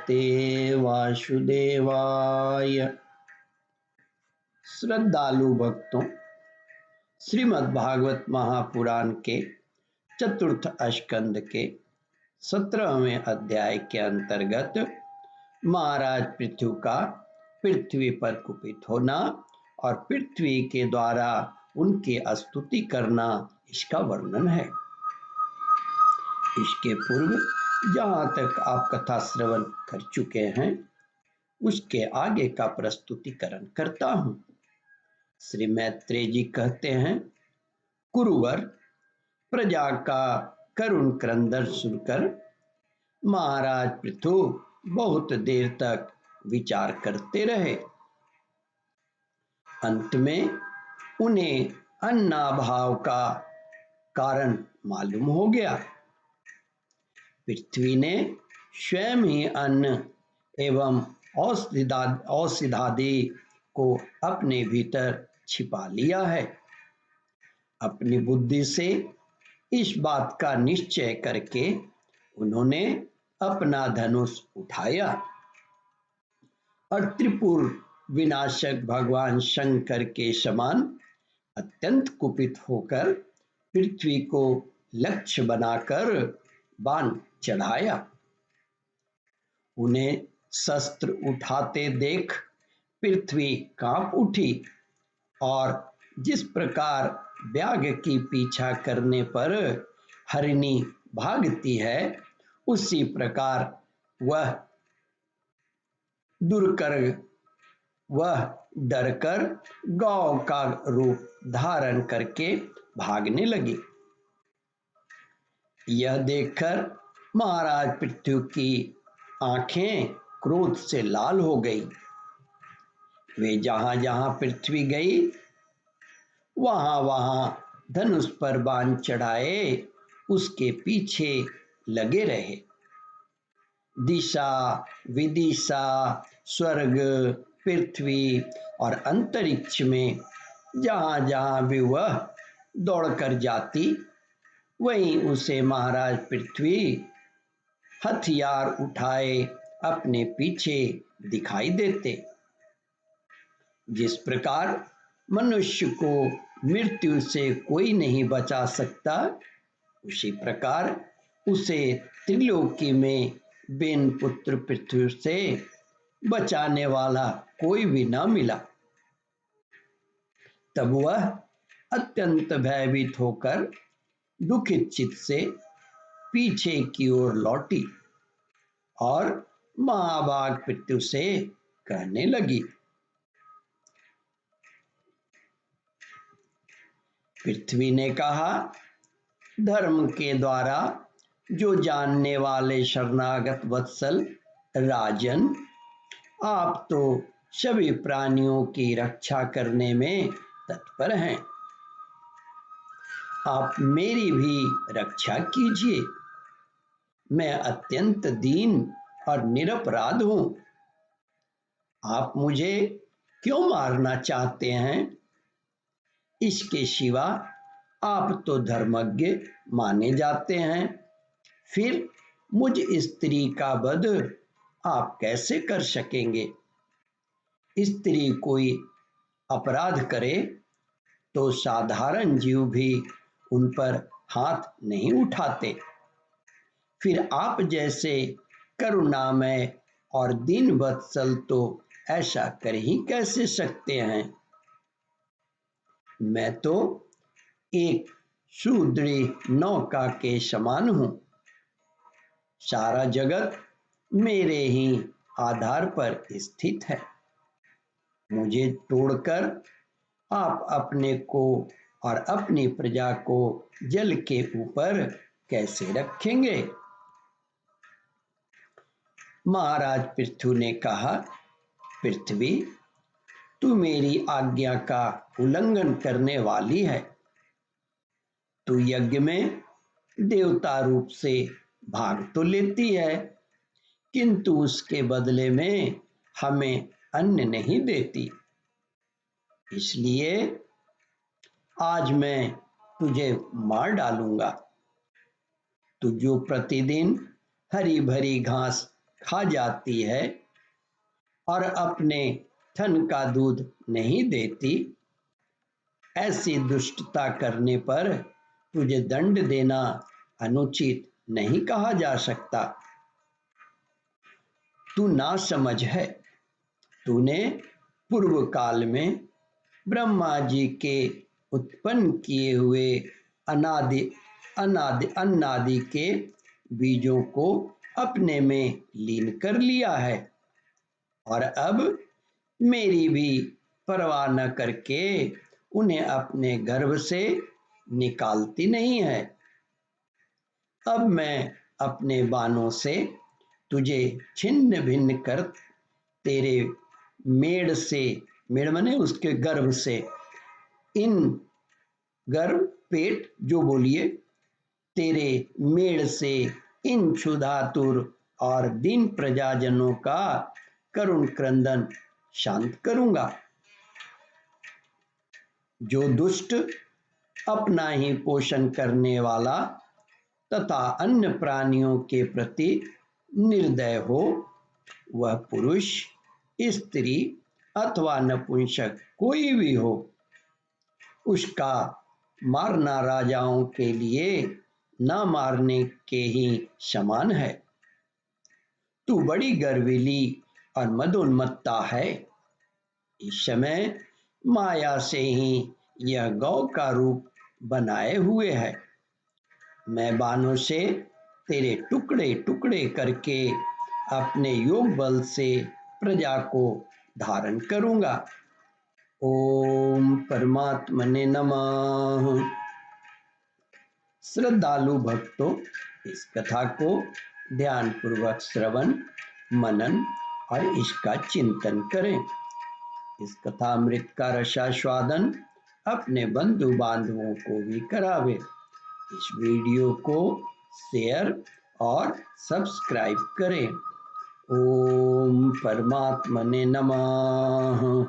नमस्ते वासुदेवाय। श्रद्धालु भक्तों, श्रीमद् भागवत महापुराण के चतुर्थ स्कंद के 17वें अध्याय के अंतर्गत महाराज पृथु का पृथ्वी पर कुपित होना और पृथ्वी के द्वारा उनकी स्तुति करना, इसका वर्णन है। इसके पूर्व जहाँ तक आप कथा श्रवण कर चुके हैं, उसके आगे का प्रस्तुतिकरण करता हूँ। श्री मैत्रेय जी कहते हैं, कुरुवर प्रजा का करुण क्रंदन सुनकर महाराज पृथु बहुत देर तक विचार करते रहे। अंत में उन्हें अन्नाभाव का कारण मालूम हो गया। पृथ्वी ने स्वयं ही अन्न एवं औषधादि को अपने भीतर छिपा लिया है। अपनी बुद्धि से इस बात का निश्चय करके उन्होंने अपना धनुष उठाया और त्रिपुर विनाशक भगवान शंकर के समान अत्यंत कुपित होकर पृथ्वी को लक्ष्य बनाकर बाण चढ़ाया। उन्हें शस्त्र उठाते देख पृथ्वी कांप उठी और जिस प्रकार व्याघ्र की पीछा करने पर हरिणी भागती है, उसी प्रकार वह डरकर गौ का रूप धारण करके भागने लगी। यह देखकर महाराज पृथु की आंखें क्रोध से लाल हो गई। वे जहां जहां पृथ्वी गई, वहां वहां धनुष पर बाण चढ़ाए उसके पीछे लगे रहे। दिशा विदिशा, स्वर्ग, पृथ्वी और अंतरिक्ष में जहां जहां भी वह दौड़कर जाती, वहीं उसे महाराज पृथ्वी हथियार उठाए अपने पीछे दिखाई देते। जिस प्रकार मनुष्य को मृत्यु से कोई नहीं बचा सकता, उसी प्रकार उसे त्रिलोकी में बेन पुत्र पृथ्वी से बचाने वाला कोई भी न मिला। तब वह अत्यंत भयभीत होकर दुखित चित्त से पीछे की ओर लौटी और महाभाग पृथु से कहने लगी। पृथ्वी ने कहा, धर्म के द्वारा जो जानने वाले शरणागत वत्सल राजन, आप तो सभी प्राणियों की रक्षा करने में तत्पर हैं। आप मेरी भी रक्षा कीजिए। मैं अत्यंत दीन और निरपराध हूं। आप मुझे क्यों मारना चाहते हैं? इसके सिवा आप तो धर्मज्ञ माने जाते हैं, फिर मुझ स्त्री का वध आप कैसे कर सकेंगे? स्त्री कोई अपराध करे तो साधारण जीव भी उन पर हाथ नहीं उठाते, फिर आप जैसे करुणामय और दीन वत्सल तो ऐसा कर ही कैसे सकते हैं? मैं तो एक सुदृढ़ नौका के समान हूं। सारा जगत मेरे ही आधार पर स्थित है। मुझे तोड़कर आप अपने को और अपनी प्रजा को जल के ऊपर कैसे रखेंगे? महाराज पृथु ने कहा, पृथ्वी, तू मेरी आज्ञा का उल्लंघन करने वाली है। तू यज्ञ में देवता रूप से भाग तो लेती है, किंतु उसके बदले में हमें अन्न नहीं देती। इसलिए आज मैं तुझे मार डालूंगा। तू जो प्रतिदिन हरी भरी घास खा जाती है और अपने थन का दूध नहीं देती, ऐसी दुष्टता करने पर तुझे दंड देना अनुचित नहीं कहा जा सकता। तू नासमझ है। तूने पूर्व काल में ब्रह्मा जी के उत्पन्न किए हुए अन्नादि के बीजों को अपने में लीन कर लिया है और अब मेरी भी परवाह न करके उन्हें अपने गर्भ से निकालती नहीं है। अब मैं अपने बाणों से तुझे छिन्न भिन्न कर तेरे मेड़ से, मेड़ माने उसके गर्भ से, इन गर्भ पेट जो बोलिए, तेरे मेड़ से इन क्षुधातुर और दीन प्रजाजनों का करुण क्रंदन शांत करूंगा। जो दुष्ट अपना ही पोषण करने वाला तथा अन्य प्राणियों के प्रति निर्दय हो, वह पुरुष, स्त्री अथवा नपुंसक कोई भी हो, उसका मारना राजाओं के लिए न मारने के ही समान है। तू बड़ी गर्वीली और मदोन्मत्ता है। इस समय माया से ही यह गौ का रूप बनाए हुए है। मैं बाणों से तेरे टुकड़े टुकड़े करके अपने योग बल से प्रजा को धारण करूंगा। ओम परमात्मने नमः। श्रद्धालु भक्तों, इस कथा को ध्यान पूर्वक श्रवण, मनन और इसका चिंतन करें। इस कथामृत का रसास्वादन अपने बंधु बांधवों को भी करावे। इस वीडियो को शेयर और सब्सक्राइब करें। ओम परमात्मने नमः।